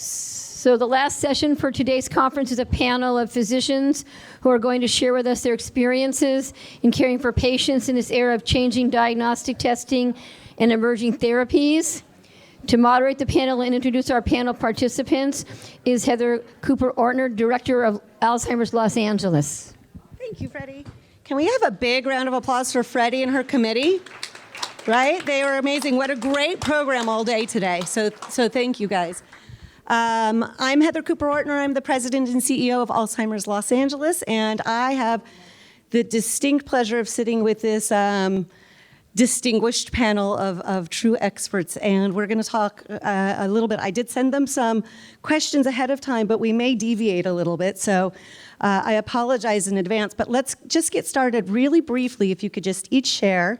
So the last session for today's conference is a panel of physicians who are going to share with us their experiences in caring for patients in this era of changing diagnostic testing and emerging therapies. To moderate the panel and introduce our panel participants is Heather Cooper Ortner, Director of Alzheimer's Los Angeles. Thank you, Freddie. Can we have a big round of applause for Freddie and her committee? Right? They were amazing. What a great program all day today. So thank you, guys. I'm Heather Cooper Ortner. I'm the President and CEO of Alzheimer's Los Angeles, and I have the distinct pleasure of sitting with this distinguished panel of true experts, and we're going to talk a little bit. I did send them some questions ahead of time, but we may deviate a little bit, so I apologize in advance. But let's just get started really briefly. If you could just each share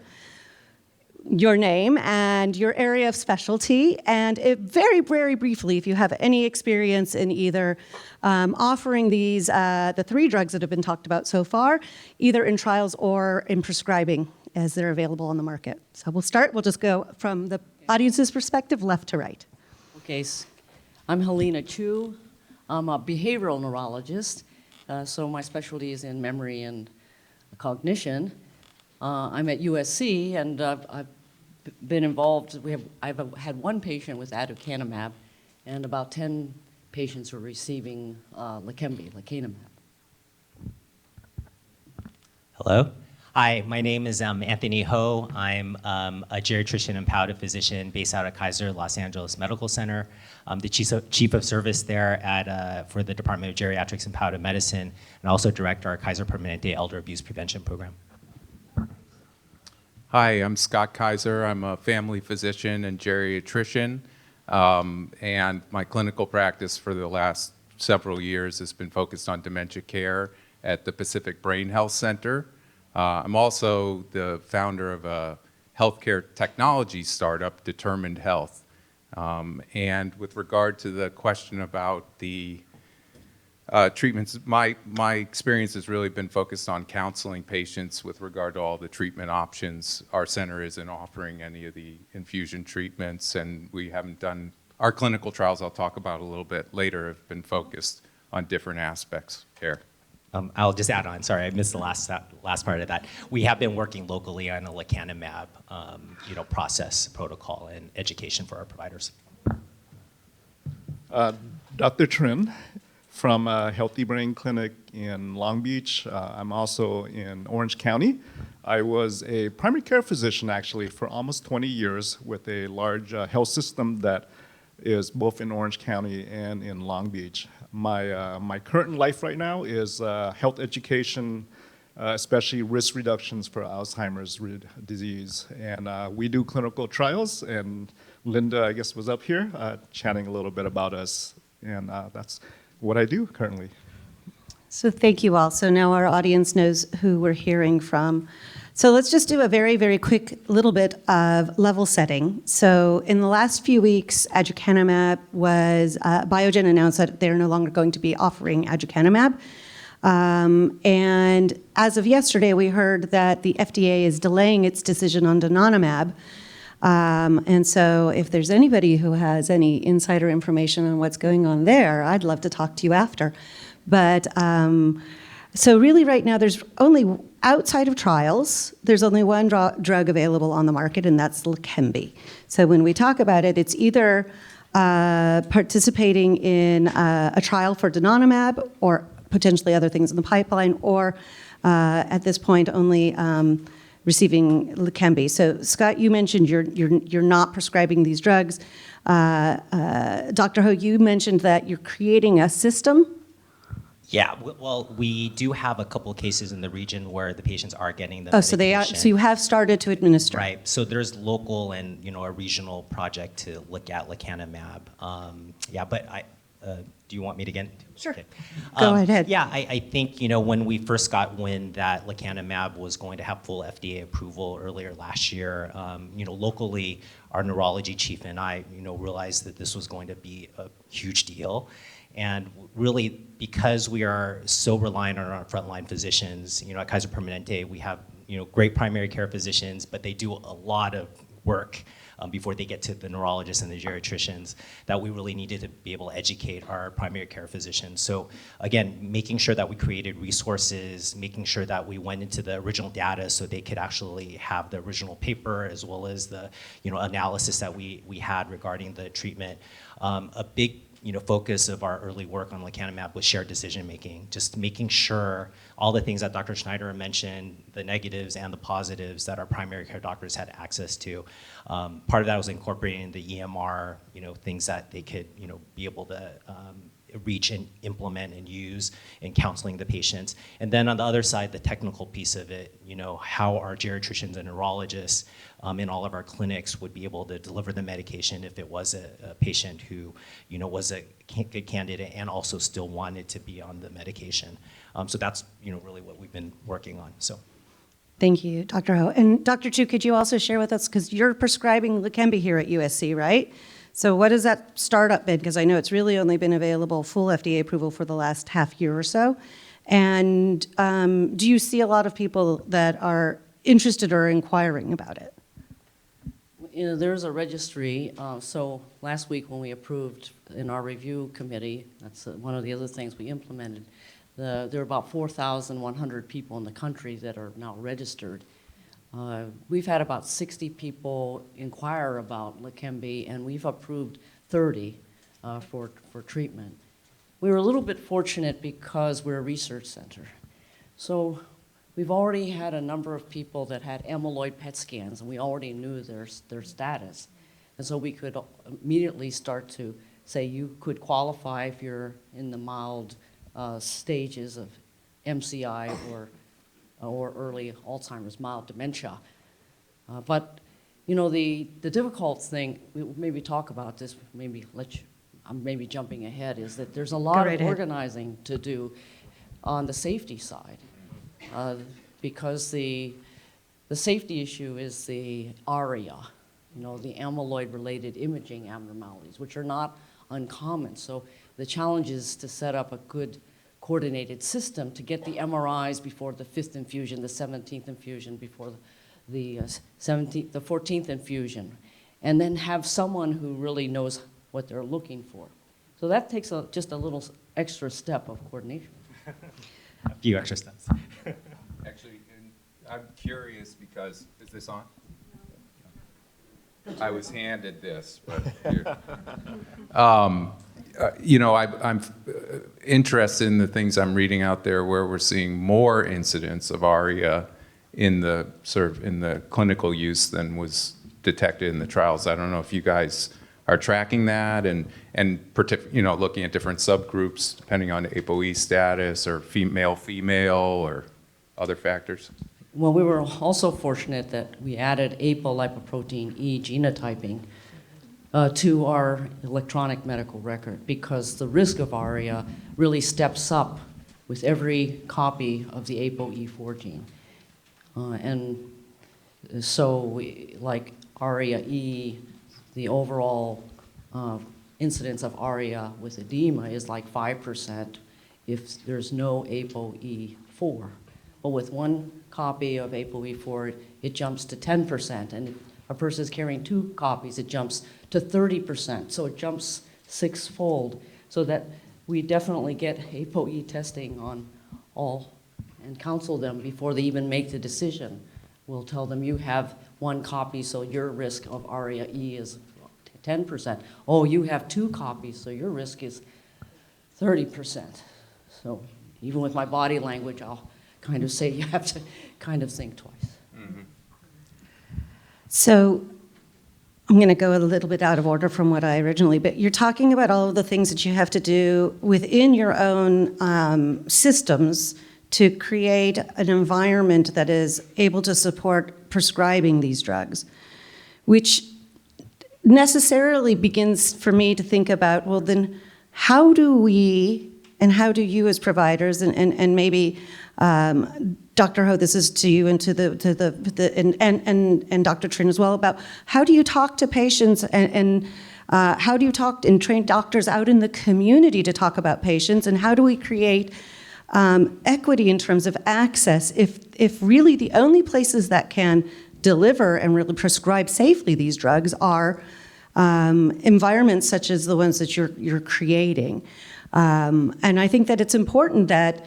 your name and your area of specialty, and very, very briefly, if you have any experience in either offering these, the 3 drugs that have been talked about so far, either in trials or in prescribing as they're available on the market. So we'll just go from the audience's perspective, left to right. Okay, I'm Helena Chui. I'm a behavioral neurologist, so my specialty is in memory and cognition. I'm at USC, and I've been involved. I've had 1 patient with aducanumab, and about 10 patients were receiving lecanemab. Hello. Hi, my name is Anthony Ho. I'm a geriatrician and palliative physician based out of Kaiser, Los Angeles Medical Center. I'm the chief of service there for the Department of Geriatrics and Palliative Medicine, and also direct our Kaiser Permanente Elder Abuse Prevention Program. Hi, I'm Scott Kaiser. I'm a family physician and geriatrician, and my clinical practice for the last several years has been focused on dementia care at the Pacific Brain Health Center. I'm also the founder of a healthcare technology startup, Determined Health. And with regard to the question about the treatments, my experience has really been focused on counseling patients with regard to all the treatment options. Our center isn't offering any of the infusion treatments, and we haven't done, our clinical trials I'll talk about a little bit later have been focused on different aspects of care. I'll just add on, sorry, I missed the last part of that. We have been working locally on a lecanemab process, protocol, and education for our providers. Dr. Trinh from Healthy Brain Clinic in Long Beach. I'm also in Orange County. I was a primary care physician actually for almost 20 years with a large health system that is both in Orange County and in Long Beach. My current life right now is health education, especially risk reductions for Alzheimer's disease. And we do clinical trials, and Linda, I guess, was up here chatting a little bit about us, and that's what I do currently. So thank you all. So now our audience knows who we're hearing from. So let's just do a very, very quick little bit of level setting. So in the last few weeks, aducanumab was, Biogen announced that they're no longer going to be offering aducanumab. And as of yesterday, we heard that the FDA is delaying its decision on donanemab. And so if there's anybody who has any insider information on what's going on there, I'd love to talk to you after. But so really right now, there's only, outside of trials, there's only 1 drug available on the market, and that's Leqembi. So when we talk about it, it's either participating in a trial for donanemab or potentially other things in the pipeline, or at this point only receiving Leqembi. So Scott, you mentioned you're not prescribing these drugs. Dr. Ho, you mentioned that you're creating a system. Yeah, well, we do have a couple of cases in the region where the patients are getting the medication. medication. So you have started to administer. Right, so there's local and a regional project to look at lecanemab. Yeah, but do you want me to get? Sure. Okay. Go ahead. Yeah, I think when we first got wind that lecanemab was going to have full FDA approval earlier last year, locally, our neurology chief and I, realized that this was going to be a huge deal. And really, because we are so reliant on our frontline physicians, at Kaiser Permanente, we have great primary care physicians, but they do a lot of work before they get to the neurologists and the geriatricians, that we really needed to be able to educate our primary care physicians. So again, making sure that we created resources, making sure that we went into the original data so they could actually have the original paper as well as the analysis that we had regarding the treatment. A big focus of our early work on lecanemab was shared decision making, just making sure all the things that Dr. Schneider mentioned, the negatives and the positives that our primary care doctors had access to. Part of that was incorporating the EMR, things that they could be able to reach and implement and use in counseling the patients. And then on the other side, the technical piece of it, how our geriatricians and neurologists in all of our clinics would be able to deliver the medication if it was a patient who, was a good candidate and also still wanted to be on the medication. So that's, really what we've been working on. So. Thank you, Dr. Ho. And Dr. Chu, could you also share with us, because you're prescribing Leqembi here at USC, right? So what has that startup been? Because I know it's really only been available, full FDA approval, for the last half year or so. And do you see a lot of people that are interested or inquiring about it? There's a registry. So last week when we approved in our review committee, that's one of the other things we implemented, there are about 4,100 people in the country that are now registered. We've had about 60 people inquire about Leqembi, and we've approved 30 for treatment. We were a little bit fortunate because we're a research center. So we've already had a number of people that had amyloid PET scans, and we already knew their status. And so we could immediately start to say you could qualify if you're in the mild stages of MCI or early Alzheimer's, mild dementia. But the difficult thing, we'll maybe talk about this, I'm maybe jumping ahead, is that there's a lot of organizing to do on the safety side. Because the safety issue is the ARIA, the amyloid-related imaging abnormalities, which are not uncommon. So the challenge is to set up a good coordinated system to get the MRIs before the 5th infusion, the 17th infusion, before the 14th infusion, and then have someone who really knows what they're looking for. So that takes just a little extra step of coordination. A few extra steps. Actually, I'm curious because, is this on? I was handed this, but here. I'm interested in the things I'm reading out there where we're seeing more incidents of ARIA in the clinical use than was detected in the trials. I don't know if you guys are tracking that and looking at different subgroups depending on ApoE status or female or other factors. Well, we were also fortunate that we added apolipoprotein E genotyping to our electronic medical record because the risk of ARIA really steps up with every copy of the ApoE4 gene. And so like ARIA-E, the overall incidence of ARIA with edema is like 5% if there's no ApoE4. But with one copy of ApoE4, it jumps to 10%. And if a person is carrying 2 copies, it jumps to 30%. So it jumps 6-fold. So that we definitely get ApoE testing on all and counsel them before they even make the decision. We'll tell them you have 1 copy, so your risk of ARIA-E is 10%. Oh, you have 2 copies, so your risk is 30%. So even with my body language, I'll kind of say you have to kind of think twice. Mm-hmm. So I'm going to go a little bit out of order from what I originally, but you're talking about all of the things that you have to do within your own systems to create an environment that is able to support prescribing these drugs, which necessarily begins for me to think about, well, then how do we and how do you as providers and maybe Dr. Ho, this is to you and to and Dr. Trinh as well, about how do you talk to patients and how do you talk and train doctors out in the community to talk about patients, and how do we create equity in terms of access if really the only places that can deliver and really prescribe safely these drugs are environments such as the ones that you're creating. And I think that it's important that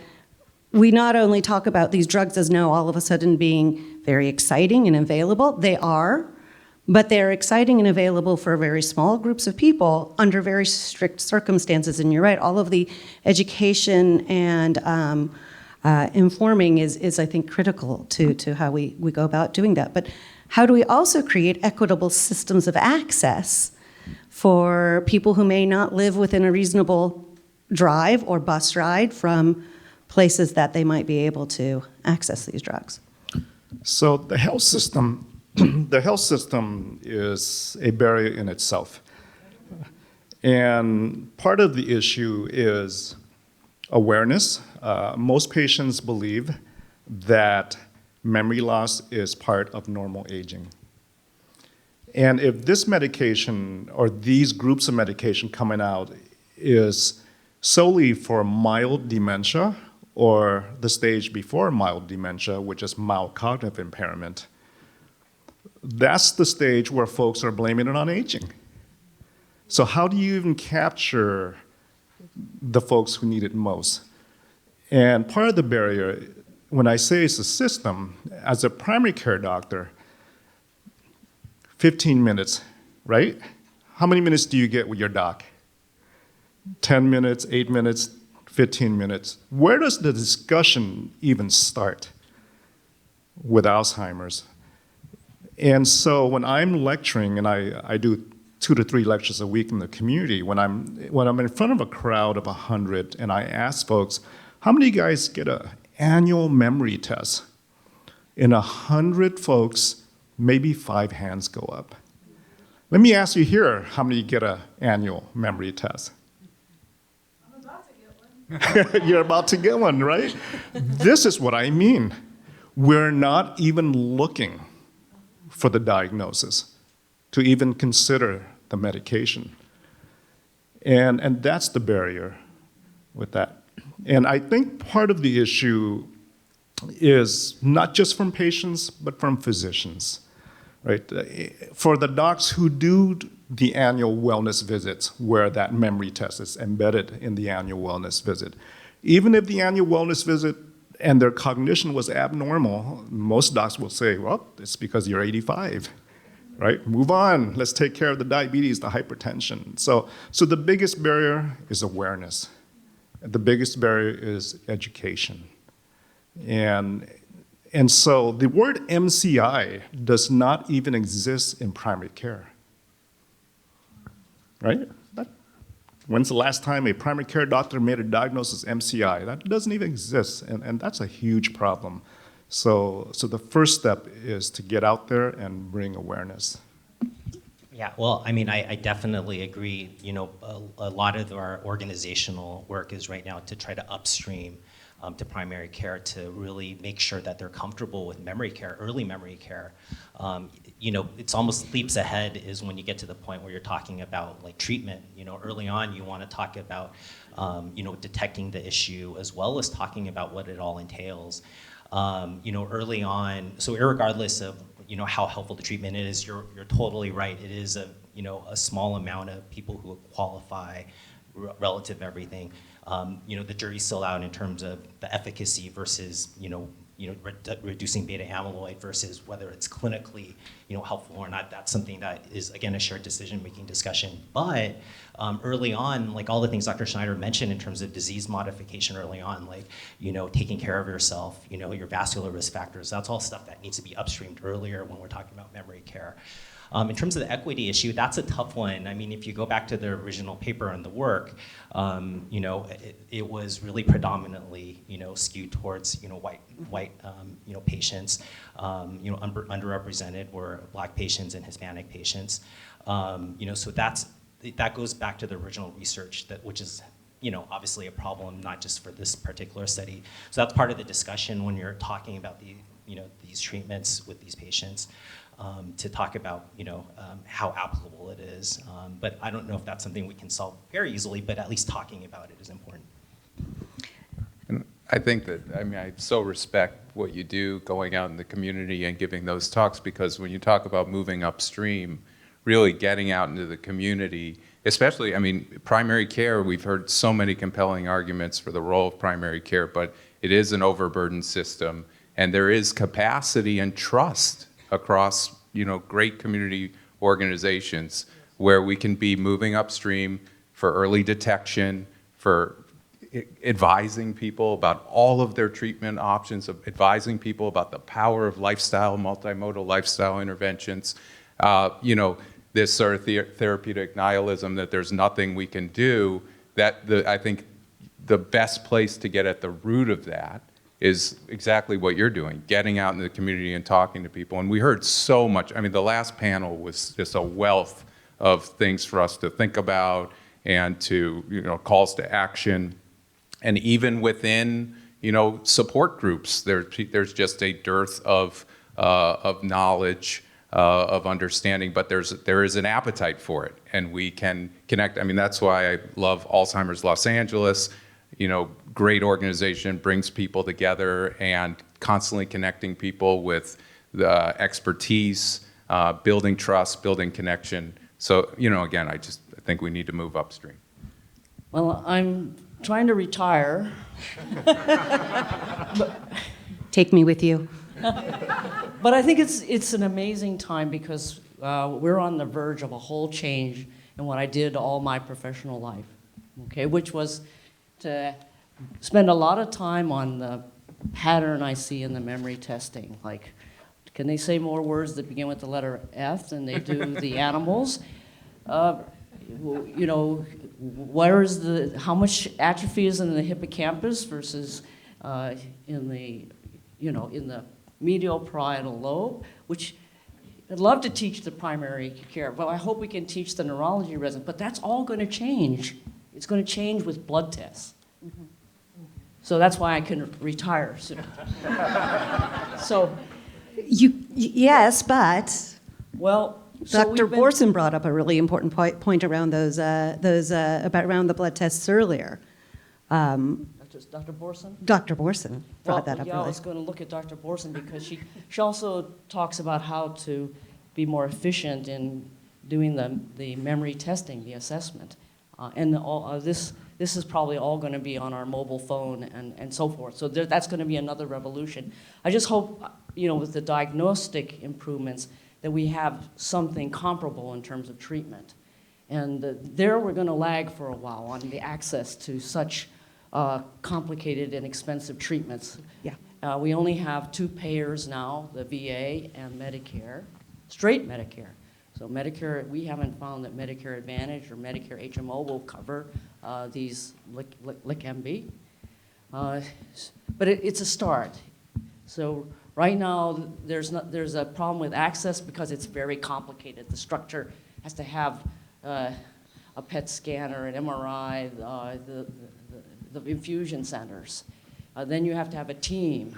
we not only talk about these drugs as now all of a sudden being very exciting and available. They are, but they're exciting and available for very small groups of people under very strict circumstances. And you're right, all of the education and informing is, I think, critical to how we go about doing that. But how do we also create equitable systems of access for people who may not live within a reasonable drive or bus ride from places that they might be able to access these drugs? So the health system, the health system is a barrier in itself. And part of the issue is awareness. Most patients believe that memory loss is part of normal aging. And if this medication or these groups of medication coming out is solely for mild dementia or the stage before mild dementia, which is mild cognitive impairment, that's the stage where folks are blaming it on aging. So how do you even capture the folks who need it most? And part of the barrier, when I say it's a system, as a primary care doctor, 15 minutes, right? How many minutes do you get with your doc? 10 minutes, 8 minutes, 15 minutes. Where does the discussion even start with Alzheimer's? And so when I'm lecturing, and I do 2 to 3 lectures a week in the community, when I'm in front of a crowd of 100 and I ask folks, how many of you guys get an annual memory test? In 100 folks, maybe 5 hands go up. Let me ask you here, how many get an annual memory test? You're about to get one, right? This is what I mean. We're not even looking for the diagnosis to even consider the medication. And that's the barrier with that. And I think part of the issue is not just from patients, but from physicians, right? For the docs who do the annual wellness visits where that memory test is embedded in the annual wellness visit, even if the annual wellness visit and their cognition was abnormal, most docs will say, well, it's because you're 85, right? Move on, let's take care of the diabetes, the hypertension. So the biggest barrier is awareness. The biggest barrier is education. And so the word MCI does not even exist in primary care, right? When's the last time a primary care doctor made a diagnosis MCI? That doesn't even exist, and that's a huge problem. So the first step is to get out there and bring awareness. Yeah, well, I mean, I definitely agree. You know, a lot of our organizational work is right now to try to upstream to primary care to really make sure that they're comfortable with memory care, early memory care. You know, it's almost leaps ahead is when you get to the point where you're talking about like treatment. You know, early on you want to talk about, you know, detecting the issue as well as talking about what it all entails. You know, early on, so irregardless of, you know, how helpful the treatment is, you're totally right. It is a, you know, a small amount of people who qualify relative to everything. You know, the jury's still out in terms of the efficacy versus, reducing beta amyloid versus whether it's clinically, you know, helpful or not. That's something that is, again, a shared decision-making discussion. But early on, like all the things Dr. Schneider mentioned in terms of disease modification early on, like, you know, taking care of yourself, you know, your vascular risk factors, that's all stuff that needs to be upstreamed earlier when we're talking about memory care. In terms of the equity issue, that's a tough one. I mean, if you go back to the original paper and the work, you know, it was really predominantly, you know, skewed towards, you know, white, you know, patients. You know, underrepresented were Black patients and Hispanic patients. You know, so that goes back to the original research which is, you know, obviously a problem not just for this particular study. So that's part of the discussion when you're talking about you know, these treatments with these patients. To talk about, you know, how applicable it is. But I don't know if that's something we can solve very easily, but at least talking about it is important. I think that, I mean, I so respect what you do going out in the community and giving those talks, because when you talk about moving upstream, really getting out into the community, especially, I mean, primary care, we've heard so many compelling arguments for the role of primary care, but it is an overburdened system, and there is capacity and trust across, you know, great community organizations where we can be moving upstream for early detection, for advising people about all of their treatment options, of advising people about the power of lifestyle, multimodal lifestyle interventions. You know, this sort of therapeutic nihilism that there's nothing we can do, I think the best place to get at the root of that is exactly what you're doing, getting out in the community and talking to people. And we heard so much. I mean, the last panel was just a wealth of things for us to think about and to, you know, calls to action. And even within, you know, support groups, there's just a dearth of knowledge, of understanding, but there is an appetite for it, and we can connect. I mean, that's why I love Alzheimer's Los Angeles. You know, great organization, brings people together and constantly connecting people with the expertise, building trust, building connection. So, you know, again, I think we need to move upstream. Well, I'm trying to retire. Take me with you. But I think it's an amazing time because we're on the verge of a whole change in what I did all my professional life, okay, which was to spend a lot of time on the pattern I see in the memory testing. Like, can they say more words that begin with the letter F than they do the animals? You know, how much atrophy is in the hippocampus versus in the medial parietal lobe, which I'd love to teach the primary care, but I hope we can teach the neurology residents, but that's all going to change. It's going to change with blood tests. Mm-hmm. So that's why I can retire soon. So, Yes, but well, so Dr. Borson brought up a really important point around around the blood tests earlier. Dr. Borson? Dr. Borson brought that up I earlier. was going to look at Dr. Borson because she also talks about how to be more efficient in doing the memory testing, the assessment. And this is probably all going to be on our mobile phone and so forth. So that's going to be another revolution. I just hope, you know, with the diagnostic improvements, that we have something comparable in terms of treatment. And there we're going to lag for a while on the access to such complicated and expensive treatments. Yeah. We only have two payers now, the VA and Medicare, straight Medicare. So Medicare, we haven't found that Medicare Advantage or Medicare HMO will cover these LICMB. But it's a start. So right now, there's a problem with access because it's very complicated. The has to have a PET scanner, an MRI, the infusion centers. Then you have to have a team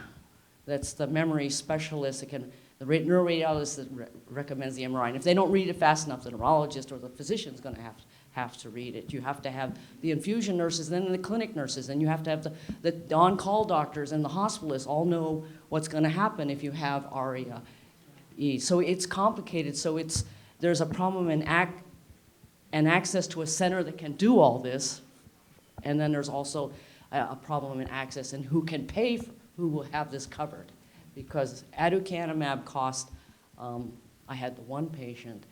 that's the memory specialist that can, the neuroradiologist that recommends the MRI. And if they don't read it fast enough, the neurologist or the physician's going to have to read it. You have to have the infusion nurses, then the clinic nurses, and you have to have the on-call doctors and the hospitalists all know what's going to happen if you have ARIA. So it's complicated. So there's a problem in access to a center that can do all this, and then there's also a problem in access and who can pay, who will have this covered. Because aducanumab cost, I had the one patient,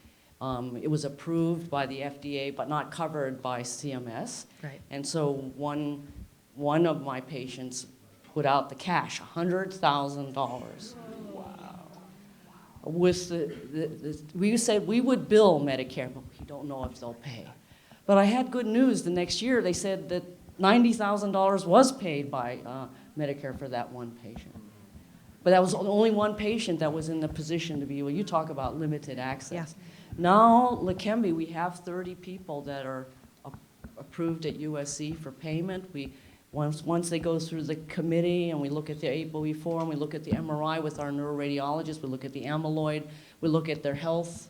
it was approved by the FDA but not covered by CMS. Right. And so one of my patients put out the cash, $100,000. Wow. With we said we would bill Medicare, but we don't know if they'll pay. But I had good news. The next year they said that $90,000 was paid by Medicare for that one patient. But that was only one patient that was in the position to be, well, you talk about limited access. Yeah. Now, LEQEMBI, we have 30 people that are approved at USC for payment. Once they go through the committee and we look at the ApoE form, we look at the MRI with our neuroradiologist, we look at the amyloid, we look at their health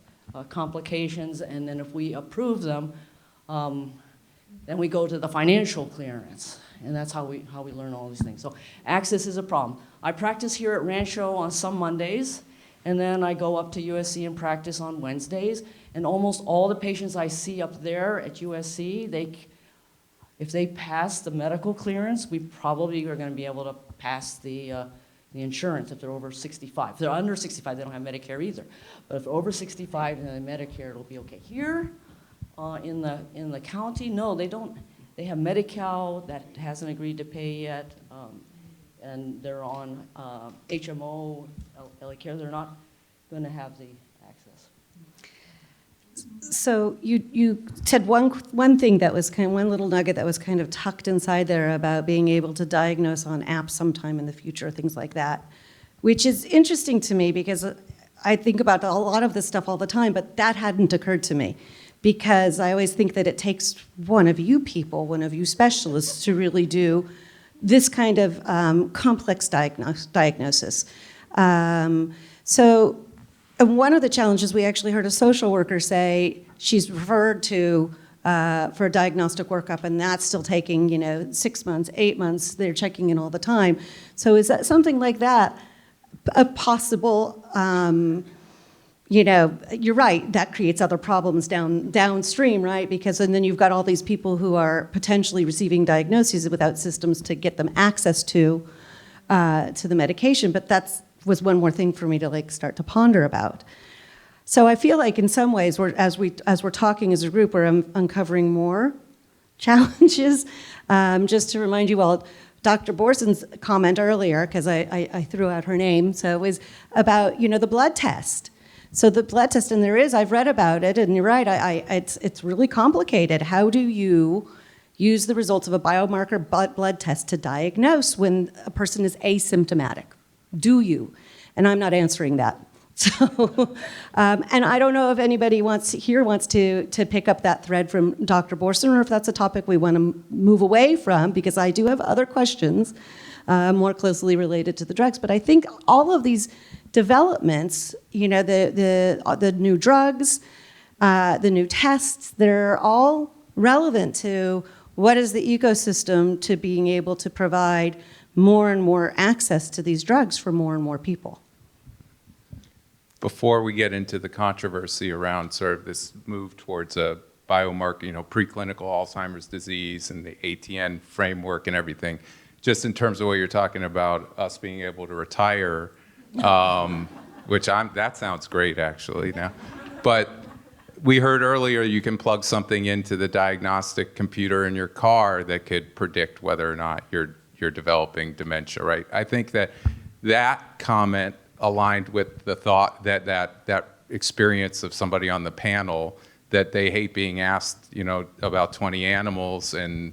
complications, and then if we approve them, Then we go to the financial clearance, and that's how we learn all these things. So access is a problem. I practice here at Rancho on some Mondays, and then I go up to USC and practice on Wednesdays. And almost all the patients I see up there at USC, if they pass the medical clearance, we probably are going to be able to pass the insurance if they're over 65. If they're under 65, they don't have Medicare either. But if they're over 65 and then Medicare, it'll be okay. Here in the county, no, they don't. They have Medi-Cal that hasn't agreed to pay yet, and they're on HMO, LA Care. They're not going to have the access. So you said one thing that was one little nugget that was kind of tucked inside there about being able to diagnose on apps sometime in the future, things like that, which is interesting to me because I think about a lot of this stuff all the time, but that hadn't occurred to me because I always think that it takes one of you people, one of you specialists to really do this kind of complex diagnosis. And one of the challenges, we actually heard a social worker say she's referred to for a diagnostic workup, and that's still taking 6 months, 8 months. They're checking in all the time. So is that something like that a possible? You're right. That creates other problems downstream, right? Because and then you've got all these people who are potentially receiving diagnoses without systems to get them access to the medication. But that's was one more thing for me to start to ponder about. So I feel like in some ways, as we're talking as a group, we're uncovering more challenges. Just to remind you all, Dr. Borson's comment earlier, because I threw out her name, so it was about the blood test. So the blood test, and I've read about it, and you're right, it's really complicated. How do you use the results of a biomarker blood test to diagnose when a person is asymptomatic? Do you? And I'm not answering that. So, and I don't know if anybody wants to pick up that thread from Dr. Borson, or if that's a topic we want to move away from, because I do have other questions more closely related to the drugs. But I think all of these developments, the new drugs, the new tests, they're all relevant to what is the ecosystem to being able to provide more and more access to these drugs for more and more people. Before we get into the controversy around sort of this move towards a biomarker, preclinical Alzheimer's disease and the ATN framework and everything, just in terms of what you're talking about, us being able to retire, which that sounds great actually now, but we heard earlier you can plug something into the diagnostic computer in your car that could predict whether or not you're developing dementia, right? I think that comment aligned with the thought that experience of somebody on the panel that they hate being asked, about 20 animals and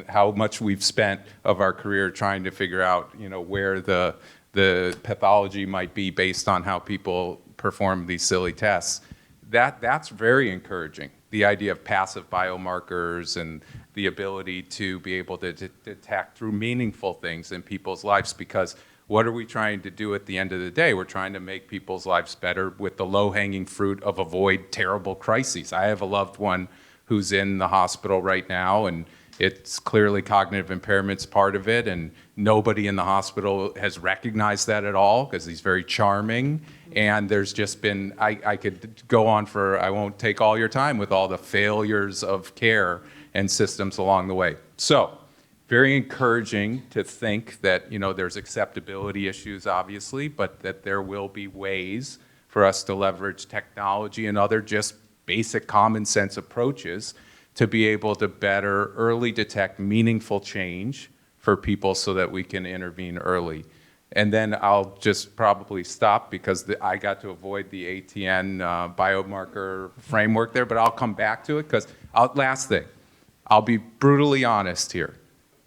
how much we've spent of our career trying to figure out, where the pathology might be based on how people perform these silly tests. That's very encouraging. The idea of passive biomarkers and the ability to be able to detect through meaningful things in people's lives, because what are we trying to do at the end of the day? We're trying to make people's lives better with the low-hanging fruit of avoid terrible crises. I have a loved one who's in the hospital right now, and it's clearly cognitive impairment's part of it, and nobody in the hospital has recognized that at all because he's very charming. And there's just been, I could go on I won't take all your time with all the failures of care and systems along the way. So, very encouraging to think that, there's acceptability issues, obviously, but that there will be ways for us to leverage technology and other just basic common sense approaches to be able to better early detect meaningful change for people so that we can intervene early. And then I'll just probably stop because I got to avoid the ATN biomarker framework there, but I'll come back to it because last thing, I'll be brutally honest here.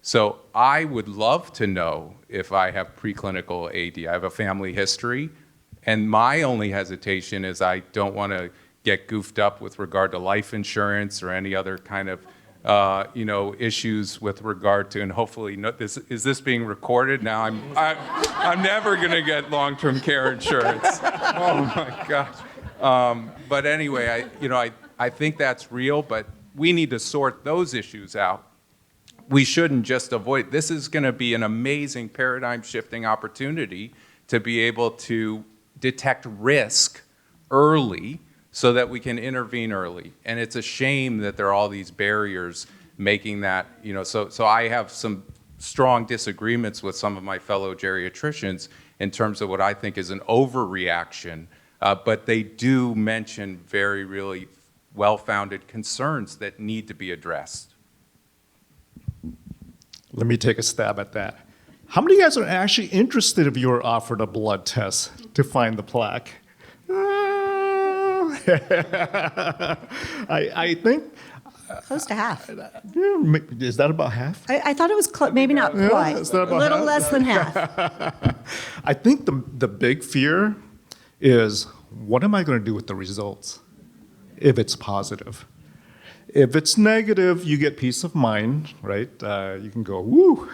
So I would love to know if I have preclinical AD. I have a family history, and my only hesitation is I don't want to get goofed up with regard to life insurance or any other kind of issues with regard to, and hopefully, is this being recorded? Now I'm never going to get long-term care insurance. Oh my gosh. But anyway, I think that's real, but we need to sort those issues out. We shouldn't just avoid. This is going to be an amazing paradigm-shifting opportunity to be able to detect risk early so that we can intervene early. And it's a shame that there are all these barriers making that, so I have some strong disagreements with some of my fellow geriatricians in terms of what I think is an overreaction, but they do mention very really well-founded concerns that need to be addressed. Let me take a stab at that. How many of you guys are actually interested if you were offered a blood test to find the plaque? I think, Close to half. is that about half? I thought it was maybe not quite. is that A about little half? less than half. I think the big fear is, what am I going to do with the results if it's positive? If it's negative, you get peace of mind, right? You can go, woo.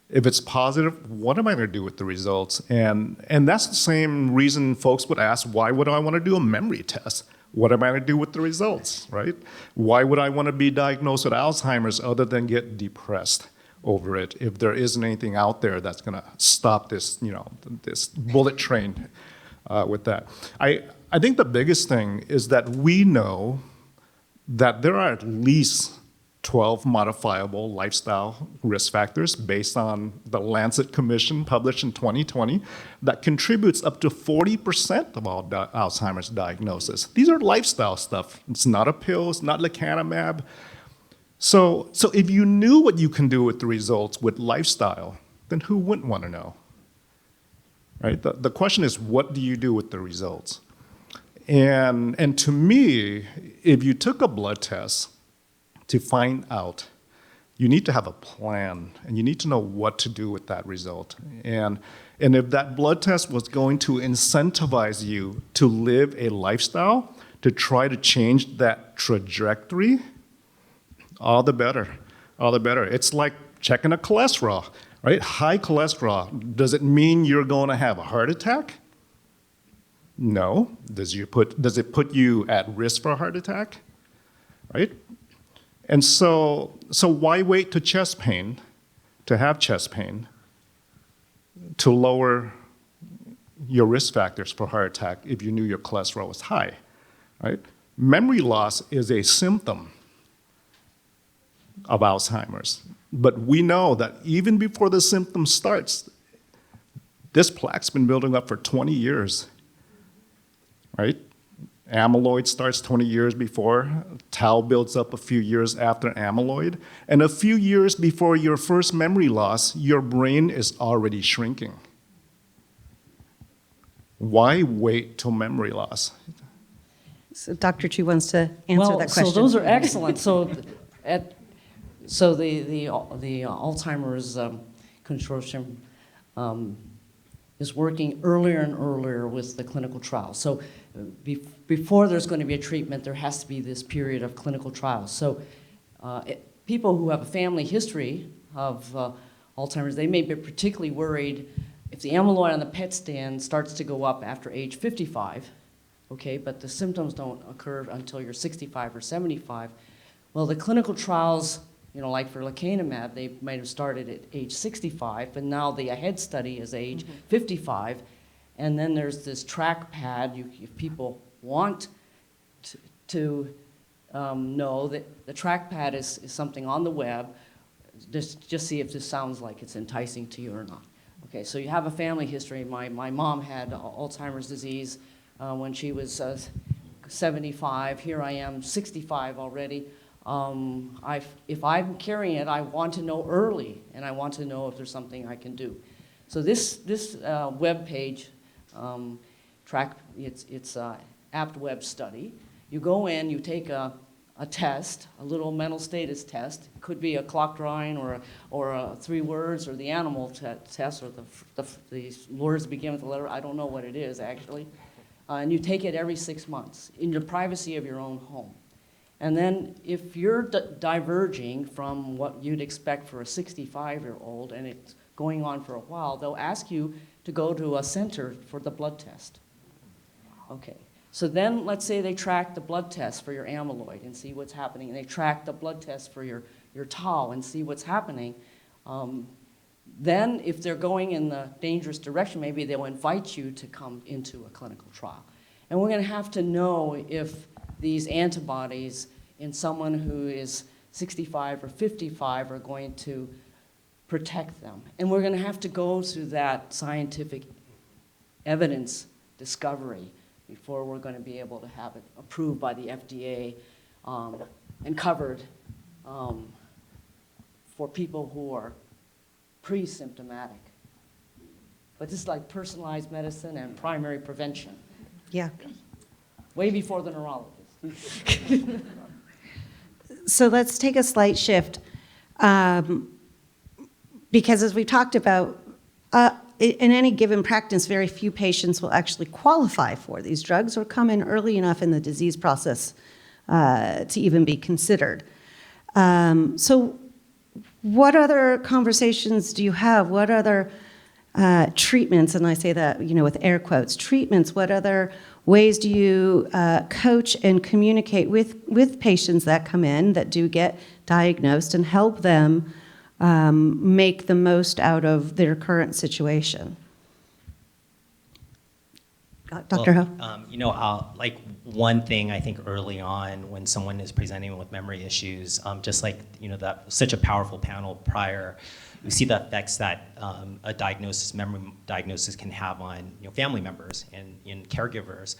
If it's positive, what am I going to do with the results? And that's the same reason folks would ask, why would I want to do a memory test? What am I going to do with the results, right? Why would I want to be diagnosed with Alzheimer's other than get depressed over it if there isn't anything out there that's going to stop this, this bullet train with that? I think the biggest thing is that we know that there are at least 12 modifiable lifestyle risk factors based on the Lancet Commission published in 2020 that contributes up to 40% of all Alzheimer's diagnosis. These are lifestyle stuff. It's not a pill, it's not lecanemab. So if you knew what you can do with the results with lifestyle, then who wouldn't want to know? Right? The question is, what do you do with the results? And to me, if you took a blood test to find out, you need to have a plan, and you need to know what to do with that result. And if that blood test was going to incentivize you to live a lifestyle, to try to change that trajectory, all the better, all the better. It's like checking a cholesterol, right? High cholesterol, does it mean you're going to have a heart attack? No. Does it put you at risk for a heart attack? Right? And so why wait to chest pain, to have chest pain, to lower your risk factors for heart attack if you knew your cholesterol was high, right? Memory loss is a symptom of Alzheimer's. But we know that even before the symptom starts, this plaque's been building up for 20 years, right? Amyloid starts 20 years before, tau builds up a few years after amyloid, and a few years before your first memory loss, your brain is already shrinking. Why wait till memory loss? So Dr. Chui wants to answer that question. So those are excellent. So the Alzheimer's Consortium is working earlier and earlier with the clinical trials. So before there's going to be a treatment, there has to be this period of clinical trials. So people who have a family history of Alzheimer's, they may be particularly worried if the amyloid on the PET scan starts to go up after age 55, okay, but the symptoms don't occur until you're 65 or 75. Well, the clinical trials, like for lecanemab, they might have started at age 65, but now the AHEAD study is age 55. And then there's this trackpad. If people want to know that the trackpad is something on the web, just see if this sounds like it's enticing to you or not. Okay, so you have a family history. My mom had Alzheimer's disease when she was 75. Here I am, 65 already. If I'm carrying it, I want to know early, and I want to know if there's something I can do. So this web page, it's an apt web study. You go in, you take a test, a little mental status test. It could be a clock drawing or 3 words, or the animal test, or the words begin with the letter. I don't know what it is, actually. And you take it every 6 months in the privacy of your own home. And then if you're diverging from what you'd expect for a 65-year-old, and it's going on for a while, they'll ask you to go to a center for the blood test. Okay. So then, let's say they track the blood test for your amyloid and see what's happening, and they track the blood test for your tau and see what's happening. Then, if they're going in the dangerous direction, maybe they'll invite you to come into a clinical trial. And we're going to have to know if these antibodies in someone who is 65 or 55 are going to protect them. And we're going to have to go through that scientific evidence discovery before we're going to be able to have it approved by the FDA and covered for people who are pre-symptomatic. But this is like personalized medicine and primary prevention, Yeah. way before the neurologist. So let's take a slight shift. Because as we talked about, in any given practice, very few patients will actually qualify for these drugs or come in early enough in the disease process to even be considered. So what other conversations do you have? What other treatments, and I say that with air quotes, treatments, what other ways do you coach and communicate with patients that come in that do get diagnosed and help them make the most out of their current situation? Dr. Ho? Like one thing I think early on when someone is presenting with memory issues, just like, that such a powerful panel prior, we see the effects that a memory diagnosis can have on family members and caregivers.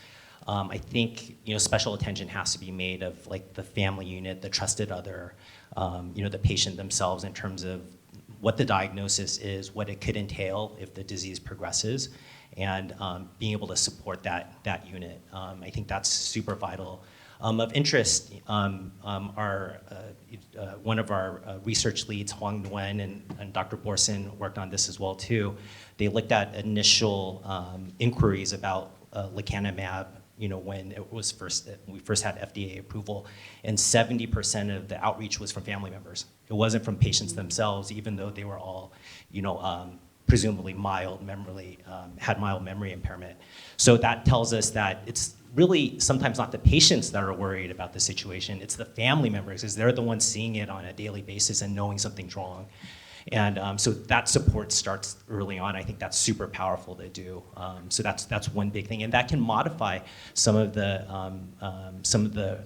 I think special attention has to be made of like the family unit, the trusted other, the patient themselves in terms of what the diagnosis is, what it could entail if the disease progresses, and being able to support that unit. I think that's super vital. Of interest, our one of our research leads, Huang Nguyen and Dr. Borson worked on this as well too. They looked at initial inquiries about lecanemab, when we first had FDA approval, and 70% of the outreach was from family members. It wasn't from patients themselves, even though they were all, presumably had mild memory impairment. So that tells us that it's really sometimes not the patients that are worried about the situation, it's the family members, because they're the ones seeing it on a daily basis and knowing something's wrong. And so that support starts early on. I think that's super powerful to do. So that's one big thing, and that can modify some of the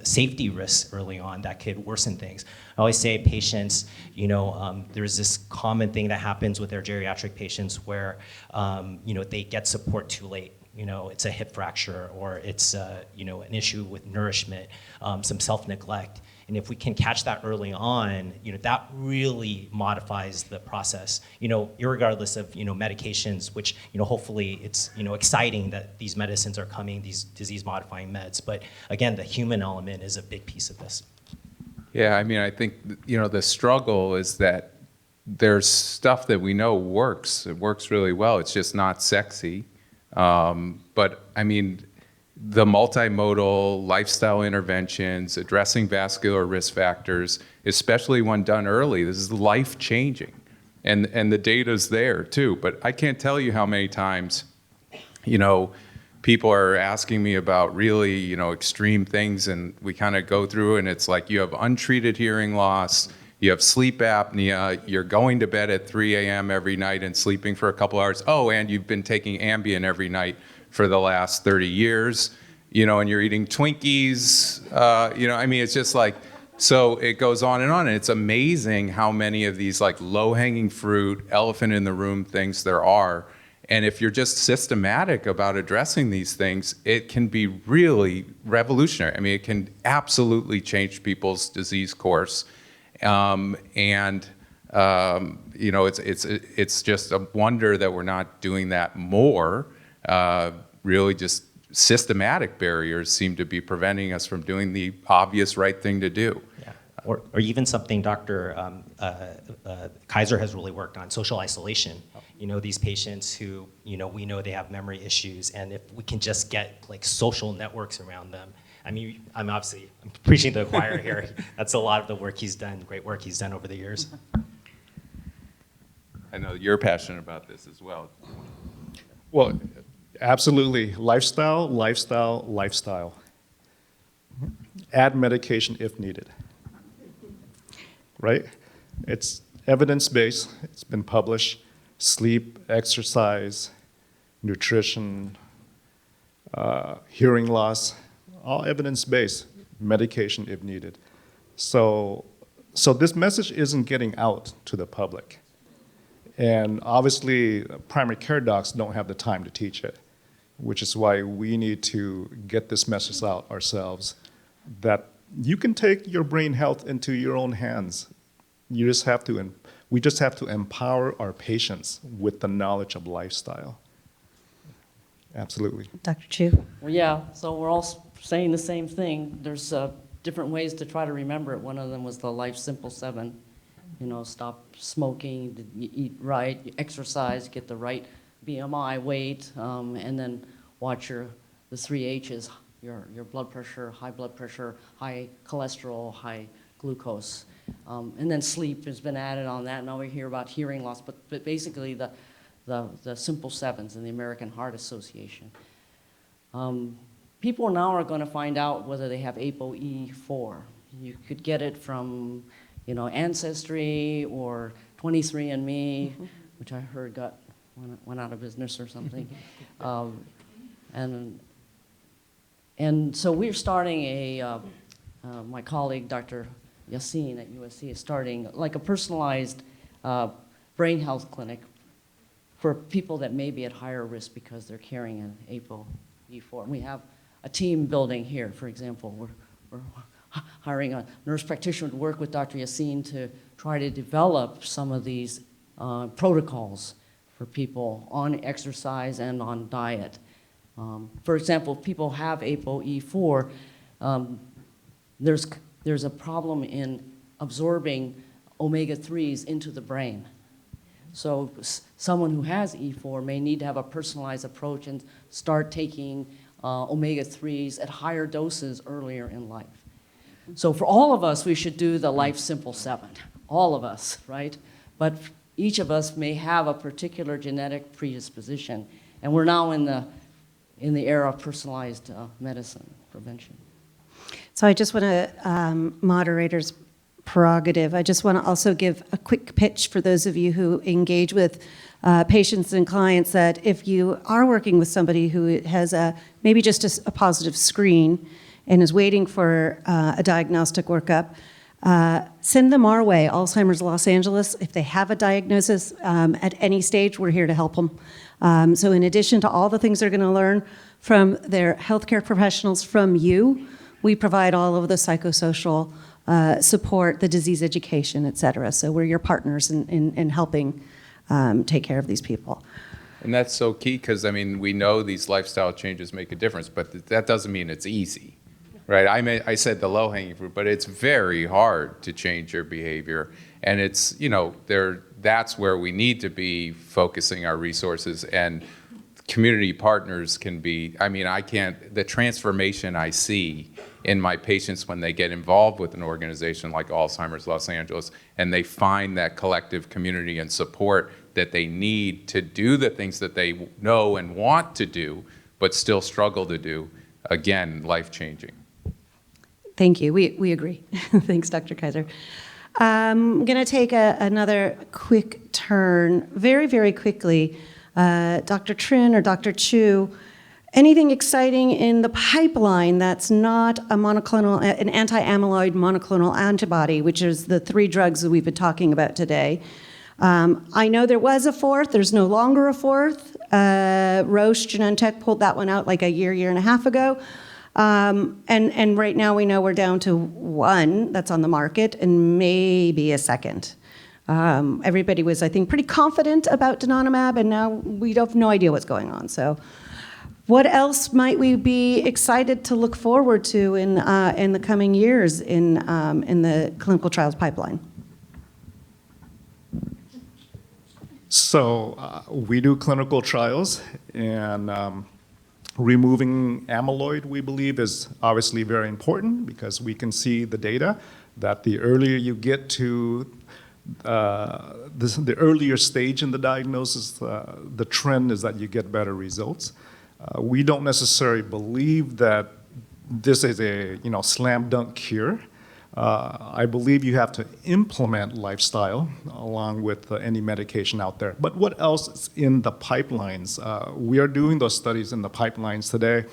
safety risks early on that could worsen things. I always say patients, there's this common thing that happens with their geriatric patients where they get support too late. It's a hip fracture, or it's an issue with nourishment, some self-neglect. And if we can catch that early on, that really modifies the process, irregardless of, medications, which, hopefully it's, exciting that these medicines are coming, these disease-modifying meds. But again, the human element is a big piece of this. Yeah, I think, the struggle is that there's stuff that we know works. It works really well. It's just not sexy. But the multimodal lifestyle interventions, addressing vascular risk factors, especially when done early, this is life-changing. And the data's there too. But I can't tell you how many times, people are asking me about really, extreme things, and we kind of go through, and it's like you have untreated hearing loss, you have sleep apnea, you're going to bed at 3 a.m. every night and sleeping for a couple hours. Oh, and you've been taking Ambien every night for the last 30 years, and you're eating Twinkies, it's just like, so it goes on, and it's amazing how many of these like low-hanging fruit, elephant in the room things there are. And if you're just systematic about addressing these things, it can be really revolutionary. It can absolutely change people's disease course. It's just a wonder that we're not doing that more. Really just systematic barriers seem to be preventing us from doing the obvious right thing to do. Yeah. Or even something Dr. Kaiser has really worked on, social isolation. These patients who, we know they have memory issues, and if we can just get like social networks around them. I'm preaching to the choir here. That's a lot of the work he's done, great work he's done over the years. I know you're passionate about this as well. Well, Absolutely. Lifestyle, lifestyle, lifestyle. Add medication if needed. Right? It's evidence-based. It's been published. Sleep, exercise, nutrition, hearing loss, all evidence-based. Medication if needed. So this message isn't getting out to the public. And obviously, primary care docs don't have the time to teach it, which is why we need to get this message out ourselves, that you can take your brain health into your own hands. We just have to empower our patients with the knowledge of lifestyle. Absolutely. Dr. Chu? Well, yeah, so we're all saying the same thing. There's different ways to try to remember it. One of them was the Life Simple 7. You know, stop smoking, you eat right, you exercise, get the right BMI, weight, and then watch the 3 H's, your blood pressure, high cholesterol, high glucose. And then sleep has been added on that. Now we hear about hearing loss, but basically the Simple Sevens in the American Heart Association. People now are going to find out whether they have ApoE4. You could get it from, you know, Ancestry or 23andMe, which I heard went out of business or something. And so we're starting my colleague, Dr. Yassin at USC, is starting like a personalized brain health clinic for people that may be at higher risk because they're carrying an ApoE4. And we have a team building here, for example. We're hiring a nurse practitioner to work with Dr. Yassin to try to develop some of these protocols for people on exercise and on diet. For example, if people have ApoE4, there's a problem in absorbing omega-3s into the brain. So someone who has E4 may need to have a personalized approach and start taking omega-3s at higher doses earlier in life. So for all of us, we should do the Life Simple 7, all of us, right? But each of us may have a particular genetic predisposition, and we're now in the era of personalized medicine prevention. So I just want to, moderator's prerogative, I just want to also give a quick pitch for those of you who engage with patients and clients, that if you are working with somebody who has maybe just a positive screen and is waiting for a diagnostic workup, send them our way, Alzheimer's Los Angeles. If they have a diagnosis at any stage, we're here to help them. So in addition to all the things they're going to learn from their healthcare professionals, from you, we provide all of the psychosocial support, the disease education, et cetera. So we're your partners in helping take care of these people. And that's so key because, I mean, we know these lifestyle changes make a difference, but that doesn't mean it's easy, right? I said the low-hanging fruit, but it's very hard to change your behavior. And it's, you know, that's where we need to be focusing our resources, and community partners can be, I mean, the transformation I see in my patients when they get involved with an organization like Alzheimer's Los Angeles, and they find that collective community and support that they need to do the things that they know and want to do, but still struggle to do, again, life-changing. Thank you. We agree. Thanks, Dr. Kaiser. I'm going to take another quick turn very, very quickly. Dr. Trinh or Dr. Chu, anything exciting in the pipeline that's not an anti-amyloid monoclonal antibody, which is the 3 drugs that we've been talking about today? I know there was a 4th. There's no longer a 4th. Roche Genentech pulled that one out like a year and a half ago. And right now we know we're down to 1 that's on the market and maybe a 2nd. Everybody was, I think, pretty confident about donanemab, and now we have no idea what's going on. So what else might we be excited to look forward to in the coming years in the clinical trials pipeline? So we do clinical trials, and removing amyloid, we believe, is obviously very important because we can see the data that the earlier you get to the earlier stage in the diagnosis, the trend is that you get better results. We don't necessarily believe that this is a slam dunk cure. I believe you have to implement lifestyle along with any medication out there. But what else is in the pipelines? We are doing those studies in the pipelines today.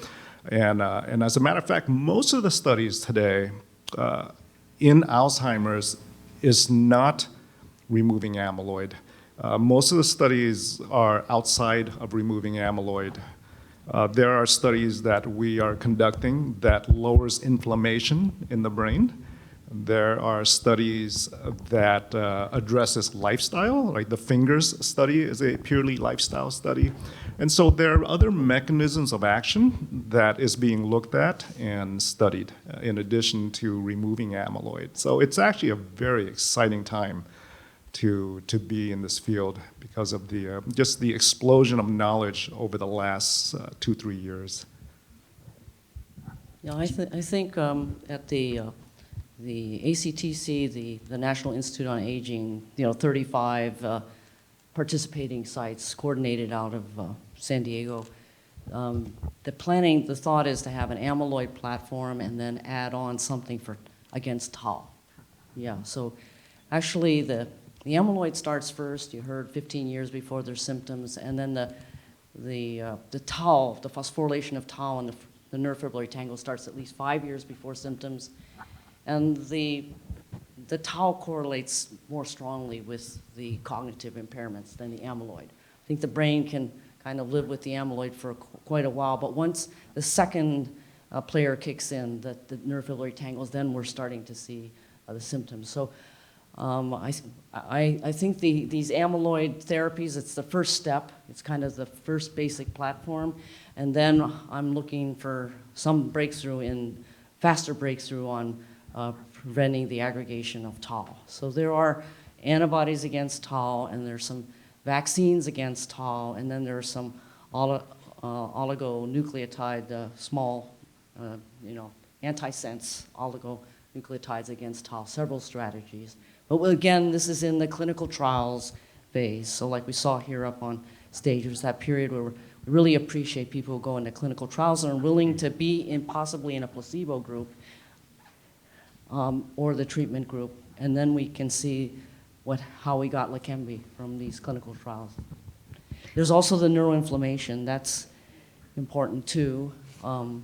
And as a matter of fact, most of the studies today in Alzheimer's is not removing amyloid. Most of the studies are outside of removing amyloid. There are studies that we are conducting that lowers inflammation in the brain. There are studies that addresses lifestyle, like the fingers study is a purely lifestyle study. And so there are other mechanisms of action that is being looked at and studied in addition to removing amyloid. So it's actually a very exciting time to be in this field because of the just the explosion of knowledge over the last 2-3 years. Yeah, I think at the ACTC, the National Institute on Aging, 35 participating sites coordinated out of San Diego. The thought is to have an amyloid platform and then add on something against tau. Yeah, so actually the amyloid starts first. You heard 15 years before their symptoms, and then the tau, the phosphorylation of tau and the nerve fibrillary tangle starts at least 5 years before symptoms. And the tau correlates more strongly with the cognitive impairments than the amyloid. I think the brain can kind of live with the amyloid for quite a while, but once the second player kicks in, the nerve fibrillary tangles, then we're starting to see the symptoms. So I think these amyloid therapies, it's the first step. It's kind of the first basic platform. And then I'm looking for some faster breakthrough on preventing the aggregation of tau. So there are antibodies against tau, and there's some vaccines against tau, and then there are some oligonucleotide, small, antisense oligonucleotides against tau, several strategies. But again, this is in the clinical trials phase. So like we saw here up on stage, there's that period where we really appreciate people who go into clinical trials and are willing to be possibly in a placebo group or the treatment group, and then we can see how we got Leqembi from these clinical trials. There's also the neuroinflammation. That's important too. And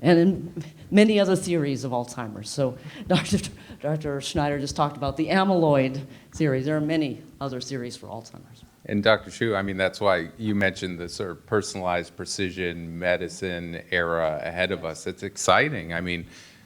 in many other theories of Alzheimer's. So Dr. Schneider just talked about the amyloid theory. There are many other theories for Alzheimer's. And Dr. Chui, I mean, that's why you mentioned the sort of personalized precision medicine era ahead of us. It's exciting. I mean,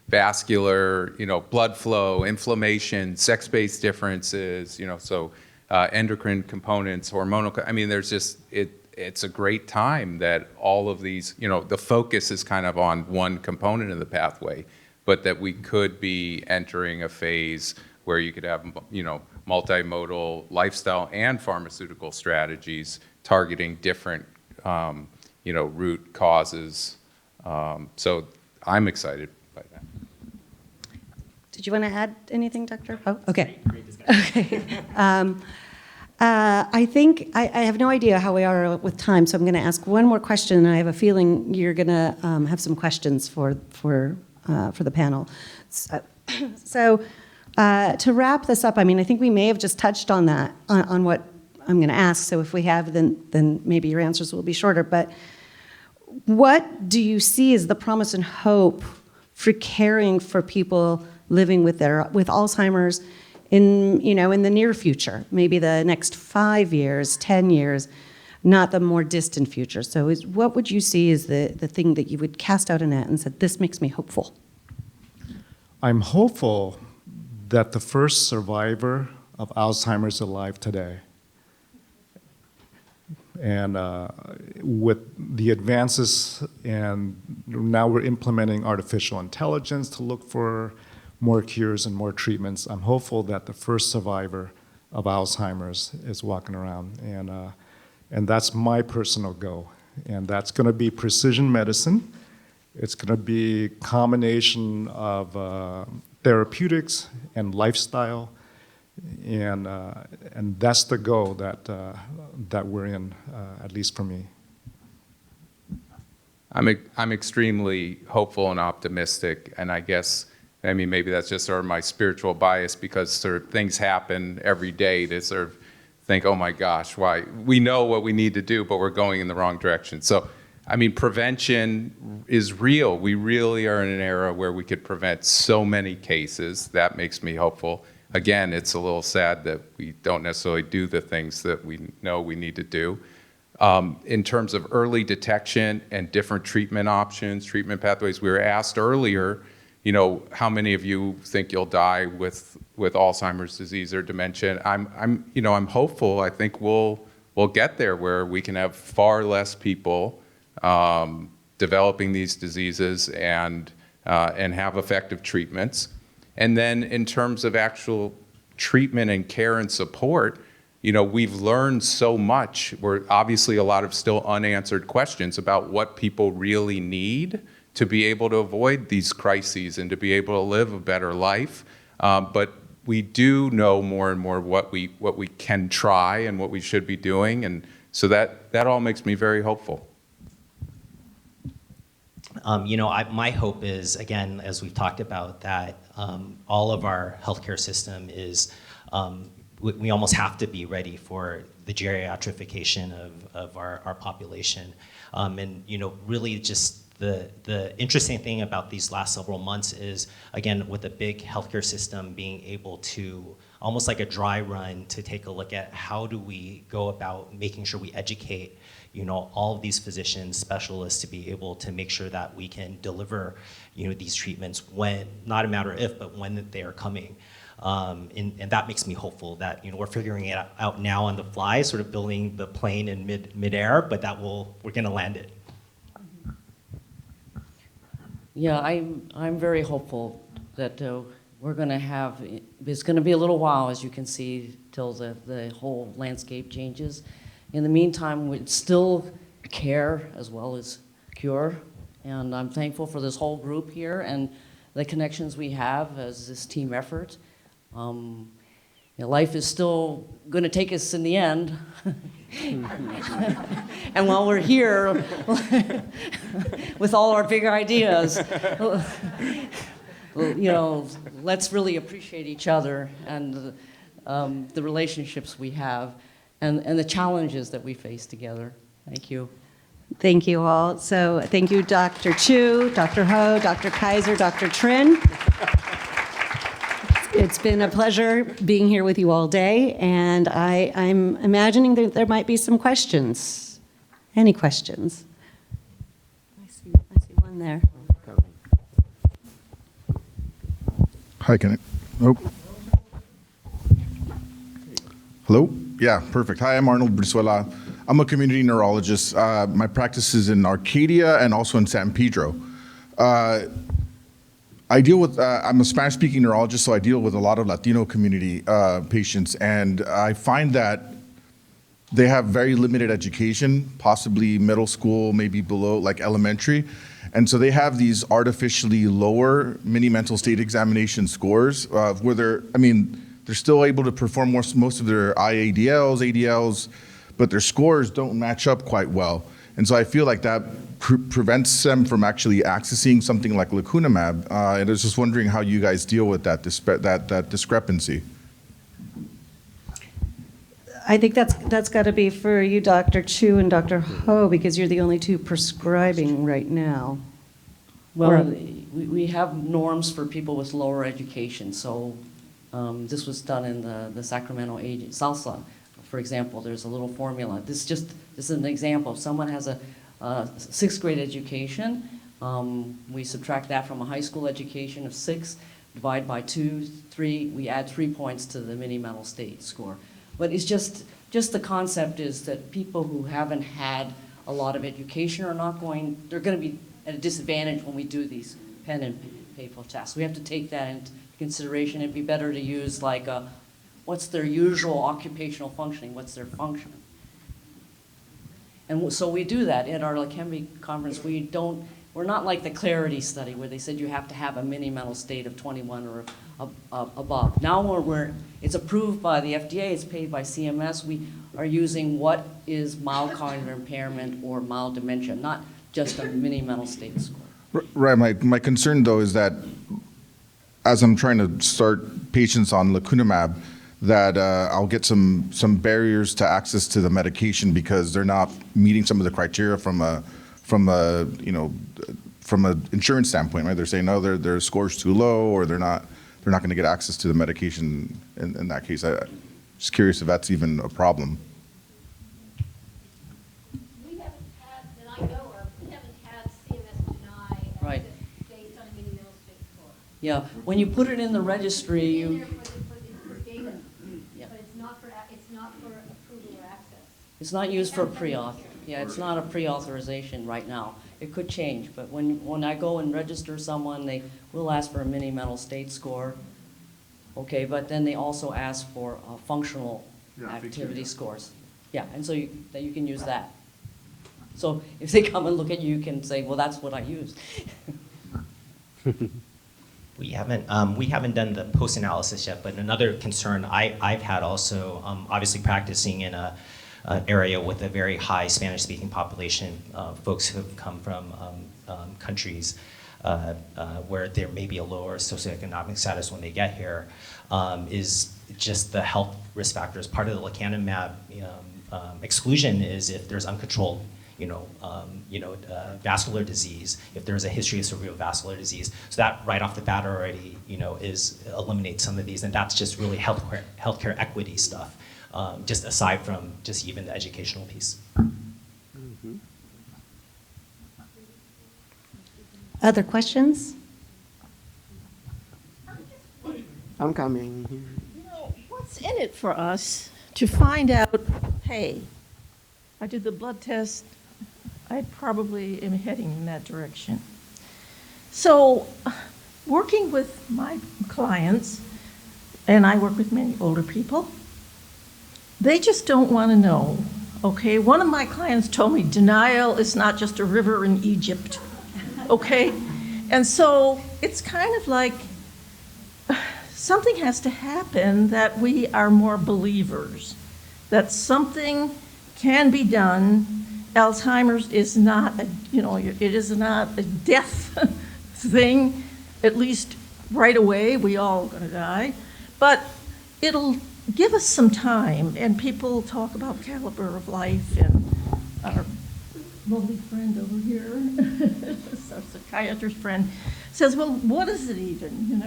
vascular, blood flow, inflammation, sex-based differences, so endocrine components, hormonal, I mean, there's just, it's a great time that all of these, the focus is kind of on one component of the pathway, but that we could be entering a phase where you could have, multimodal lifestyle and pharmaceutical strategies targeting different, root causes. So I'm excited by that. Did you want to add anything, Doctor? Oh, okay. Okay. I think I have no idea how we are with time, so I'm going to ask one more question, and I have a feeling you're going to have some questions for the panel. So to wrap this up, I mean, I think we may have just touched on that, on what I'm going to ask. So if we have, then maybe your answers will be shorter. But what do you see as the promise and hope for caring for people living with Alzheimer's in the near future, maybe the next 5 years, 10 years, not the more distant future? So what would you see as the thing that you would cast out a net and said, this makes me hopeful? I'm hopeful that the first survivor of Alzheimer's is alive today. And with the advances, and now we're implementing artificial intelligence to look for more cures and more treatments, I'm hopeful that the first survivor of Alzheimer's is walking around. And that's my personal goal. And that's going to be precision medicine. It's going to be a combination of therapeutics and lifestyle. And that's the goal that we're in, at least for me. I'm extremely hopeful and optimistic, and I guess, I mean, maybe that's just sort of my spiritual bias because sort of things happen every day to sort of think, oh my gosh, why? We know what we need to do, but we're going in the wrong direction. So, I mean, prevention is real. We really are in an era where we could prevent so many cases. That makes me hopeful. Again, it's a little sad that we don't necessarily do the things that we know we need to do. In terms of early detection and different treatment options, treatment pathways, we were asked earlier, you know, how many of you think you'll die with Alzheimer's disease or dementia? I'm hopeful. I think we'll get there where we can have far less people developing these diseases and have effective treatments. And then in terms of actual treatment and care and support, you know, we've learned so much. We're obviously a lot of still unanswered questions about what people really need to be able to avoid these crises and to be able to live a better life. But we do know more and more what we can try and what we should be doing. And so that all makes me very hopeful. My hope is, again, as we've talked about, that all of our healthcare system is, we almost have to be ready for the geriatrification of our population. And, really just the interesting thing about these last several months is, again, with a big healthcare system being able to, almost like a dry run, to take a look at how do we go about making sure we educate all of these physicians, specialists, to be able to make sure that we can deliver, these treatments when, not a matter of if, but when they are coming. And that makes me hopeful that, we're figuring it out now on the fly, sort of building the plane in midair, but we're gonna land it. Yeah, I'm very hopeful that we're gonna have, it's gonna be a little while, as you can see, till the whole landscape changes. In the meantime, we still care as well as cure, and I'm thankful for this whole group here and the connections we have as this team effort. Life is still going to take us in the end, and while we're here with all our big ideas, let's really appreciate each other and the relationships we have. And the challenges that we face together. Thank you. Thank you all. So thank you, Dr. Chui, Dr. Ho, Dr. Kaiser, Dr. Trinh. It's been a pleasure being here with you all day, and I'm imagining that there might be some questions. Any questions? I see one there. Hi, can I? Oh. Hello? Yeah, perfect. Hi, I'm Arnold Brizuela. I'm a community neurologist. My practice is in Arcadia and also in San Pedro. I deal with, I'm a Spanish-speaking neurologist, so I deal with a lot of Latino community patients, and I find that they have very limited education, possibly middle school, maybe below, like elementary. And so they have these artificially lower mini mental state examination scores where they're still able to perform most of their IADLs, ADLs, but their scores don't match up quite well. And so I feel like that prevents them from actually accessing something like lecanemab. And I was just wondering how you guys deal with that discrepancy. I think that's got to be for you, Dr. Chui and Dr. Ho, because you're the only two prescribing right now. Well, we have norms for people with lower education. So this was done in the Sacramento Salsa. For example, there's a little formula. This is an example. If someone has a 6th grade education, we subtract that from a high school education of 6, divide by 2, 3, we add 3 points to the mini mental state score. But it's just the concept is that people who haven't had a lot of education are they're going to be at a disadvantage when we do these pen and paper tests. We have to take that into consideration. It'd be better to use like what's their usual occupational functioning, what's their function. And so we do that at our Leqembi conference. We're not like the Clarity study where they said you have to have a mini mental state of 21 or above. Now it's approved by the FDA, it's paid by CMS, we are using what is mild cognitive impairment or mild dementia, not just a mini mental state score. Right. My concern though is that as I'm trying to start patients on lecanemab, that I'll get some barriers to access to the medication because they're not meeting some of the criteria from an insurance standpoint, right? They're saying no, their score's too low, or they're not going to get access to the medication in that case. I'm just curious if that's even a problem. We haven't had, that I know of, we haven't had CMS deny Right. access based on a mini mental state score. Yeah, when you put it in the registry, It's in you, there for data, Yeah. but it's not for approval or access. it's not used for pre-auth. Yeah, it's not a pre-authorization right now. It could change, but when I go and register someone, they will ask for a mini mental state score. Okay, but then they also ask for functional activity scores. Yeah, and so you can use that. So if they come and look at you, you can say, well, that's what I used. We haven't done the post-analysis yet, but another concern I've had also, obviously practicing in an area with a very high Spanish-speaking population, folks who have come from countries where there may be a lower socioeconomic status when they get here, is just the health risk factors. Part of the lecanemab exclusion is if there's uncontrolled vascular disease, if there's a history of cerebrovascular disease. So that right off the bat already, eliminates some of these, and that's just really healthcare equity stuff, just aside from just even the educational piece. Other questions? I'm coming. What's in it for us to find out, hey, I did the blood test, I probably am heading in that direction. So, working with my clients, and I work with many older people, they just don't want to know, okay? One of my clients told me denial is not just a river in Egypt, okay? And so it's kind of like something has to happen that we are more believers, that something can be done. Alzheimer's is not it is not a death thing, at least right away. We all are going to die, but it'll give us some time. And people talk about caliber of life, and our lovely friend over here, our psychiatrist friend, says, well, what is it even,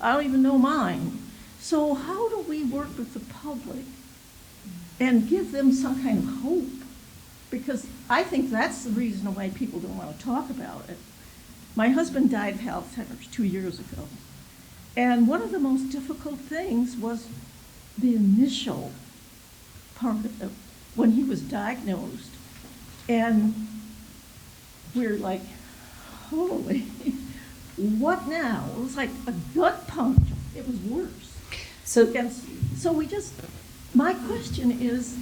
I don't even know mine. So how do we work with the public and give them some kind of hope? Because I think that's the reason why people don't want to talk about it. My husband died of Alzheimer's 2 years ago. And one of the most difficult things was the initial part of it, when he was diagnosed. And we're like, holy, what now? It was like a gut punch. It was worse. So my question is,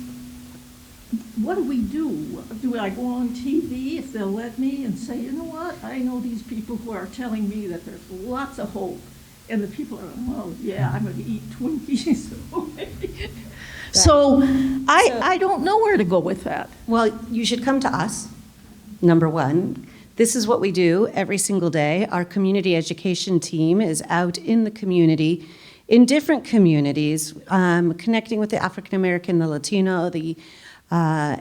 what do we do? Do I go on TV if they'll let me and say, you know what? I know these people who are telling me that there's lots of hope. And the people are, oh, yeah, I'm going to eat Twinkies. So I don't know where to go with that. Well, you should come to us, number one. This is what we do every single day. Our community education team is out in the community, in different communities, connecting with the African American, the Latino, the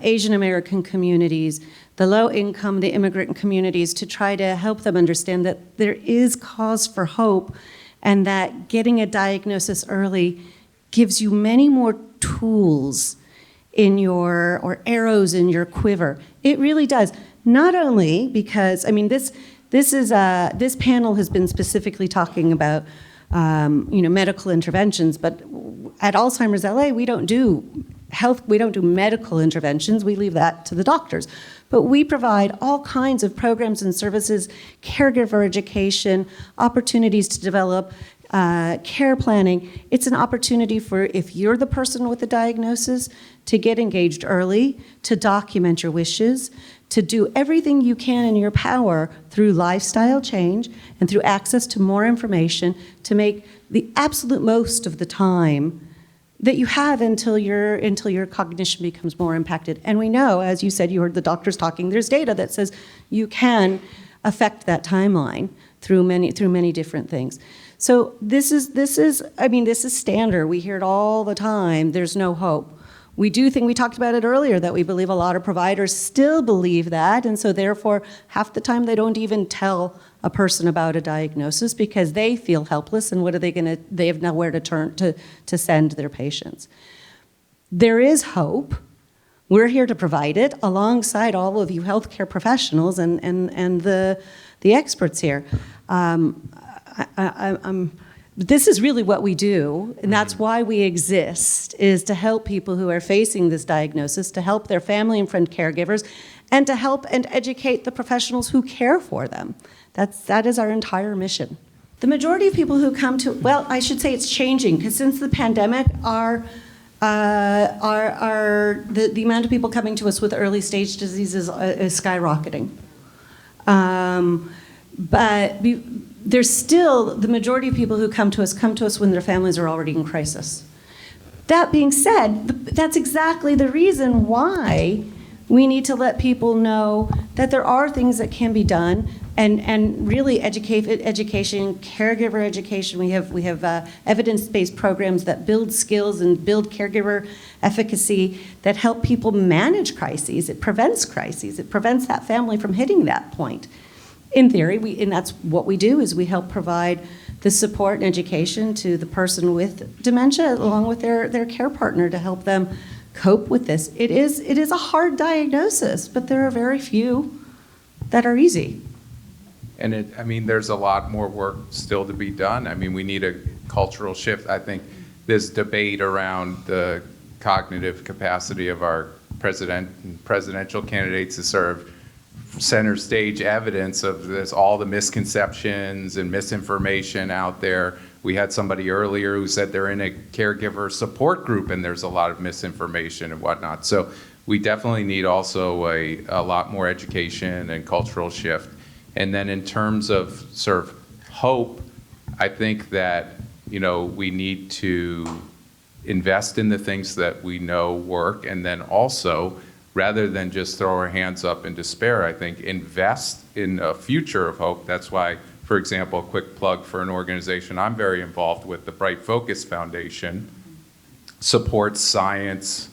Asian American communities, the low income, the immigrant communities, to try to help them understand that there is cause for hope, and that getting a diagnosis early gives you many more tools in or arrows in your quiver. It really does. Not only because, this panel has been specifically talking about medical interventions, but at Alzheimer's LA, we don't do medical interventions, we leave that to the doctors. But we provide all kinds of programs and services, caregiver education, opportunities to develop care planning. It's an opportunity for, if you're the person with the diagnosis, to get engaged early, to document your wishes, to do everything you can in your power through lifestyle change and through access to more information to make the absolute most of the time that you have until your cognition becomes more impacted. And we know, as you said, you heard the doctors talking, there's data that says you can affect that timeline through many different things. So this is standard. We hear it all the time. There's no hope. We talked about it earlier, that we believe a lot of providers still believe that, and so therefore, half the time they don't even tell a person about a diagnosis because they feel helpless, and they have nowhere to turn to send their patients. There is hope. We're here to provide it alongside all of you healthcare professionals and the experts here. This is really what we do, and that's why we exist, is to help people who are facing this diagnosis, to help their family and friend caregivers, and to help and educate the professionals who care for them. That is our entire mission. The majority of people who come to, well, I should say it's changing, because since the pandemic, the amount of people coming to us with early stage diseases is skyrocketing. But there's still, the majority of people who come to us when their families are already in crisis. That being said, that's exactly the reason why we need to let people know that there are things that can be done, and really education, caregiver education. We have evidence-based programs that build skills and build caregiver efficacy that help people manage crises. It prevents crises. It prevents that family from hitting that point. In theory, and that's what we do, is we help provide the support and education to the person with dementia along with their care partner to help them cope with this. It is a hard diagnosis, but there are very few that are easy. And there's a lot more work still to be done. We need a cultural shift. I think this debate around the cognitive capacity of our presidential candidates to serve center stage evidence of this, all the misconceptions and misinformation out there. We had somebody earlier who said they're in a caregiver support group and there's a lot of misinformation and whatnot. So we definitely need also a lot more education and cultural shift. And then in terms of sort of hope, I think that, we need to invest in the things that we know work, and then also, rather than just throw our hands up in despair, I think invest in a future of hope. That's why, for example, a quick plug for an organization I'm very involved with, the Bright Focus Foundation, supports science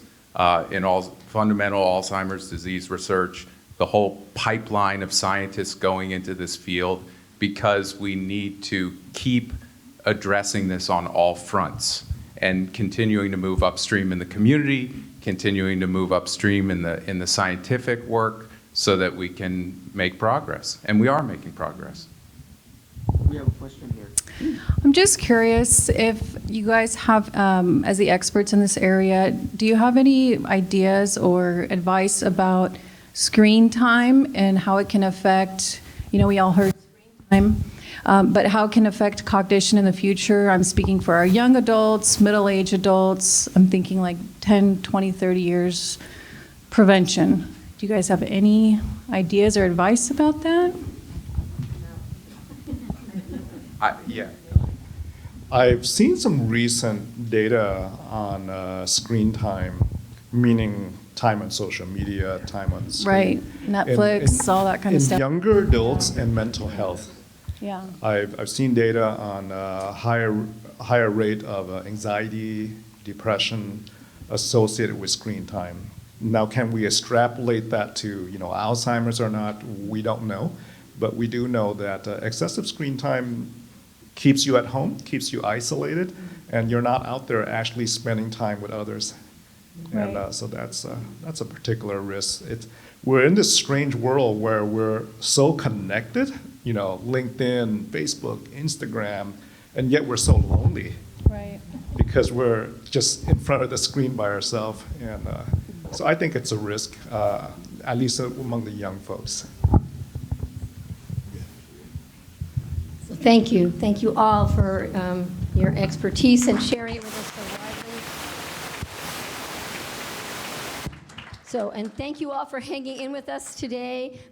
in all fundamental Alzheimer's disease research, the whole pipeline of scientists going into this field, because we need to keep addressing this on all fronts and continuing to move upstream in the community, continuing to move upstream in the scientific work so that we can make progress. And we are making progress. We have a question here. I'm just curious if you guys have, as the experts in this area, do you have any ideas or advice about screen time and how it can affect, we all heard screen time, but how it can affect cognition in the future? I'm speaking for our young adults, middle-aged adults. I'm thinking like 10, 20, 30 years prevention. Do you guys have any ideas or advice about that? Yeah. I've seen some recent data on screen time, meaning time on social media, time on the screen. Right, Netflix, all that kind of stuff. In younger adults and mental health. Yeah. I've seen data on higher rate of anxiety, depression associated with screen time. Now, can we extrapolate that to Alzheimer's or not? We don't know, but we do know that excessive screen time keeps you at home, keeps you isolated, and you're not out there actually spending time with others. Right. And so that's a particular risk. We're in this strange world where we're so connected, LinkedIn, Facebook, Instagram, and yet we're so lonely. Right. Because we're just in front of the screen by ourselves. And so I think it's a risk, at least among the young folks. Thank you. Thank you all for your expertise and sharing it with us so widely. And thank you all for hanging in with us today.